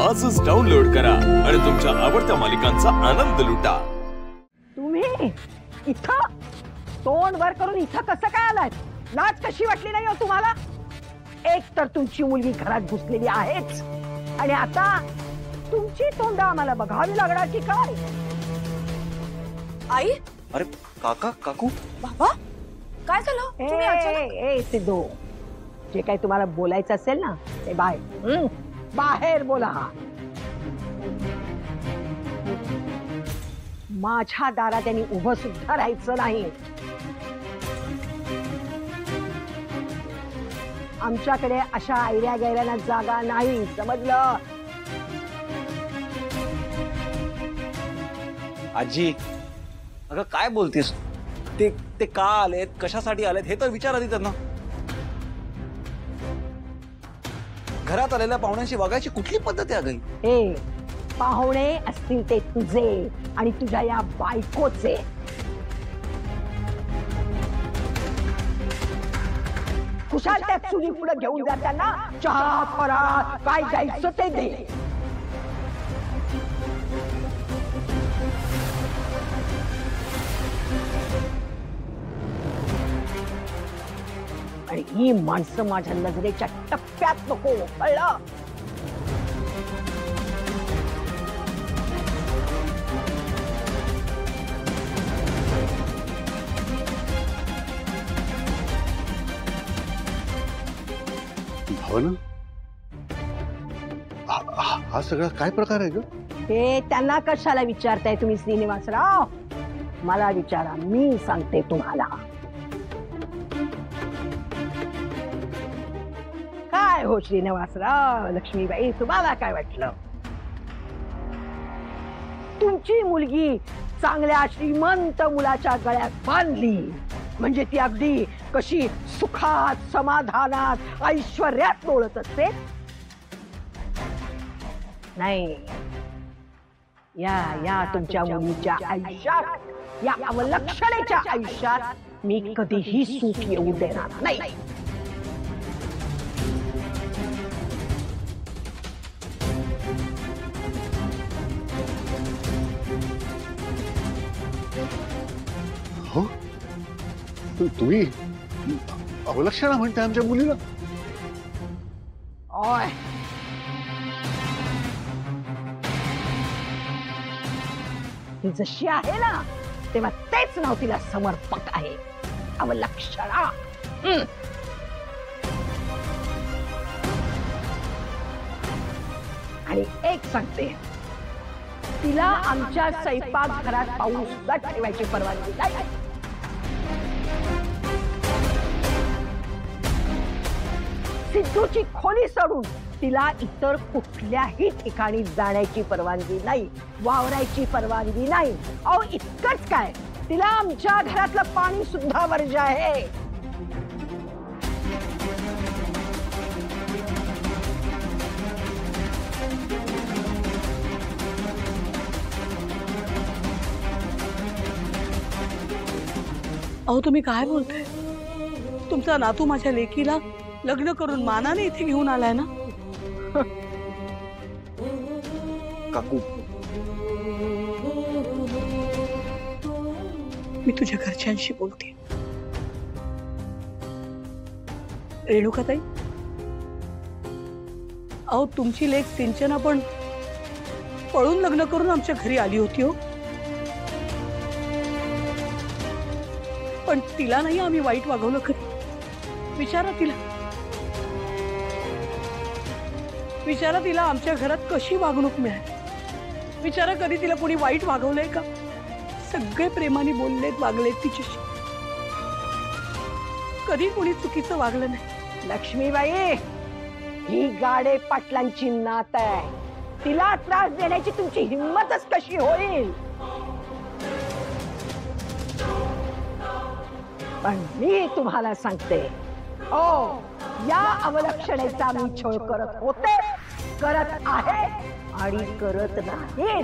आजच डाउनलोड करा आणि तुमच्या आवडत्या मालिकांचा आनंद लुटा। तुम्ही इथं तोंड वर करून इथं कसं काय आलात? लाज कशी वाटली नाही हो तुम्हाला? एक तर तुमची मुलगी घरात घुसलेली आहेच आणि आता तुमची तोंड आम्हाला बघावी लागणार की काय? आई, अरे काका काकू बाबा, काय झालं? तुम्ही अचानक? ए सिद्धू, जे काही तुम्हाला बोलायचं असेल ना ते बाहेर बोला। माझ्या दारात त्यांनी उभं सुद्धा राहायचं नाही। आमच्याकडे अशा आयऱ्या गैऱ्यांना जागा नाही, समजलं? आजी, अगं काय बोलतेस? ते का आलेत, कशासाठी आलेत हे तर विचार आधी त्यांना। घरात आलेल्या पाहुण्यांशी वागायची कुठली पद्धत आहे अगं? ए, पाहुणे असतील ते तुझे आणि तुझ्या या बायकोचे। कुशाल त्या चुली पुढे घेऊन जाताना चहा फराळ काय द्यायचं ते दे। आणि ही माणसं माझ्या नजरेच्या टप्प्यात नको, कळलं? भावना, हा सगळा काय प्रकार आहे ग? हे त्यांना कशाला विचारताय तुम्ही श्रीनिवासराव? मला विचारा, मी सांगते तुम्हाला। काय हो श्रीनिवासराव, लक्ष्मीबाई, तुम्हाला काय वाटलं? तुमची मुलगी चांगल्या श्रीमंत मुलाच्या गळ्यात बांधली म्हणजे ती अगदी कशी सुखात समाधानात ऐश्वर्यात डोळत असते? नाही, या तुमच्या मुलीच्या आयुष्यात, या अवलक्षणेच्या आयुष्यात मी कधीही सुख येऊ देणार नाही। हो, तुम्ही अवलक्षणा म्हणते आमच्या मुलीला? ओय, ती जशी आहे ना तेव्हा तेच नाव तिला समर्पक आहे, अवलक्षणा। आणि एक सांगते, तिला आमच्या स्वयंपाक घरात पाऊल सुद्धा ठेवायची परवानगी नाही। सिद्धूची खोली सोडून तिला इतर कुठल्याही ठिकाणी जाण्याची परवानगी नाही, वावरायची परवानगी नाही। अहो इतकंच काय, तिला आमच्या घरातलं पाणी सुद्धा वर्ज्य आहे। अहो तुम्ही काय बोलताय? तुमचा नातू माझ्या लेकीला लग्न करून मानाने इथे घेऊन आलाय ना? काकू, मी तुझ्या घरच्यांशी बोलते। रेणुकाताई, अहो तुमची लेक सिंचना पण पळून लग्न करून आमच्या घरी आली होती हो, पण तिला नाही आम्ही वाईट वागवलं कधी? विचारा तिला आमच्या घरात कशी वागणूक मिळाली? विचारा कधी तिला कोणी वाईट वागवलंय का? सगळे प्रेमाने बोललेत, वागलेत तिच्याशी, कधी कोणी चुकीचं वागलं नाही। लक्ष्मीबाई, ही गाडे पाटलांची नात आहे, तिला त्रास देण्याची तुमची हिम्मतच कशी होईल? पण मी तुम्हाला सांगते, ओ या अवलक्षणेचा मी छळ करत होते, करत आहे आणि करत नाही।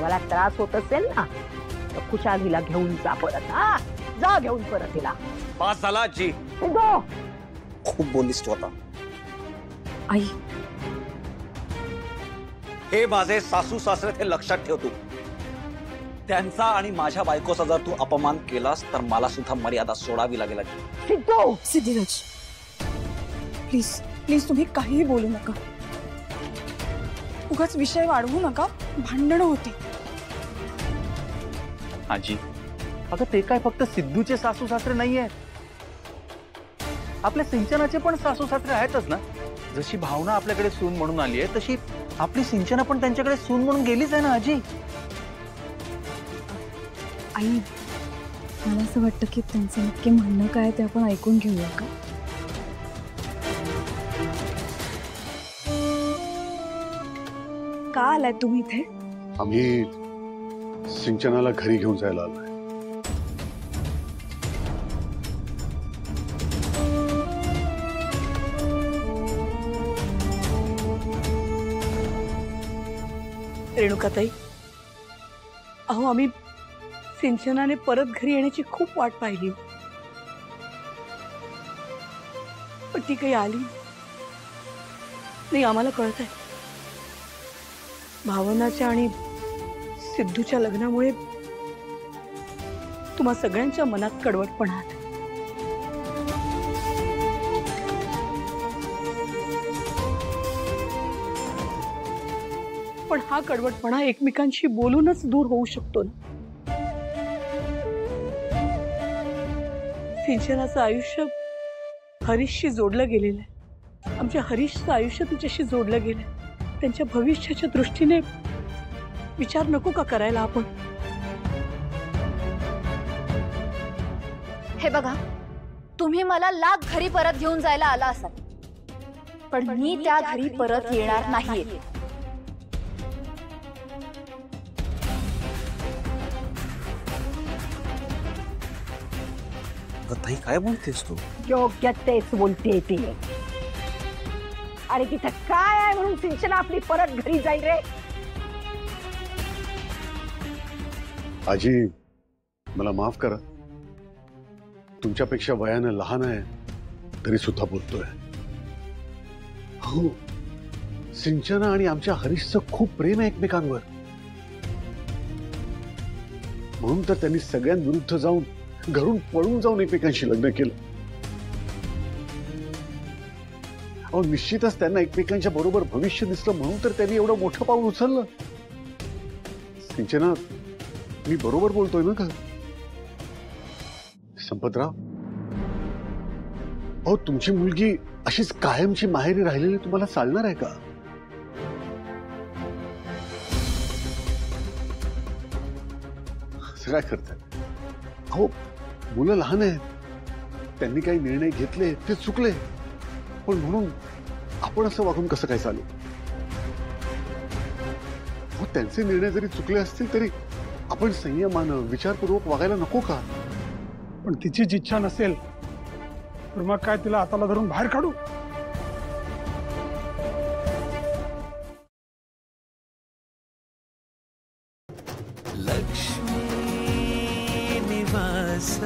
तुम्हाला त्रास होत असेल ना तर खुशालीला घेऊन जा परत. हा, जा घेऊन परत तिला. पास झाला आजी. सिद्धू, खूप बोललीस तू आता. आई हे माझे सासू सासरे हे लक्षात ठेव तू. त्यांचा आणि माझ्या बायकोचा जर तू अपमान केलास तर मला सुद्धा मर्यादा सोडावी लागेल आजी. सिद्धू, सिद्धिराज प्लीज प्लीज तुम्ही काहीही बोलू नका. उगाच विषय वाढवू नका. भांडणं होती. आजी अगं ते काय फक्त सिद्धूचे सासू सासरे नाहीये, आपल्या सिंचनाचे पण सासू सासरे आहेतच ना. जशी भावना आपल्याकडे सून म्हणून आली आहे तशी आपली सिंचना पण त्यांच्याकडे सून म्हणून गेलीच आहे ना आजी. आई मला असं वाटतं की त्यांचं नक्की म्हणणं काय ते आपण ऐकून घेऊया का. का आलाय तुम्ही इथे. आम्ही सिंचनाला घरी घेऊन जायला आलोय. रेणुकाताई, अहो आम्ही सिंचनाने परत घरी येण्याची खूप वाट पाहिली, पण ती काही आली नाही. आम्हाला कळत आहे भावनाच्या आणि सिद्धूच्या लग्नामुळे तुम्हा सगळ्यांच्या मनात कडवटपणा आला. पण हा कडवटपणा एकमेकांशी बोलूनच दूर होऊ शकतो ना. सिंचनाचं आयुष्य हरीशशी जोडलं गेलेलं आहे. आमच्या हरीशचं आयुष्य तिच्याशी जोडलं गेलंय. त्यांच्या भविष्याच्या दृष्टीने विचार नको का करायला आपण. हे बघा, तुम्ही मला लाख घरी परत घेऊन जायला आला असाल, पण मी त्या घरी परत येणार नाहीये. ताई काय बोलतेस तू. योग्य तेच बोलते ती. अरे तिथं काय आहे म्हणून सिंचना आपली परत घरी जाईल रे. आजी मला माफ करा. तुमच्यापेक्षा वयानं लहान आहे तरी सुद्धा बोलतोय. हो, सिंचना आणि आमच्या हरीशचं खूप प्रेम आहे एकमेकांवर. म्हणून तर त्यांनी सगळ्यांविरुद्ध जाऊन घरून पळून जाऊन एकमेकांशी लग्न केलं. अहो निश्चितच त्यांना एकमेकांच्या बरोबर भविष्य दिसलं म्हणून तर त्यांनी एवढं मोठं पाऊल उचललं. सिंचना, मी बरोबर बोलतोय ना का. संपतराव, अहो तुमची मुलगी अशीच कायमची माहेरी राहिलेली तुम्हाला चालणार आहे का. असं काय करताय. अहो मुलं लहान आहेत, त्यांनी काही निर्णय घेतले ते चुकले, पण म्हणून आपण असं वागून कसं काय चालू. हो त्यांचे निर्णय जरी चुकले असतील तरी आपण संयमानं विचारपूर्वक वागायला नको का. पण तिचीच इच्छा नसेल तर मग काय तिला हाताला धरून बाहेर काढू. लक्ष्मी निवास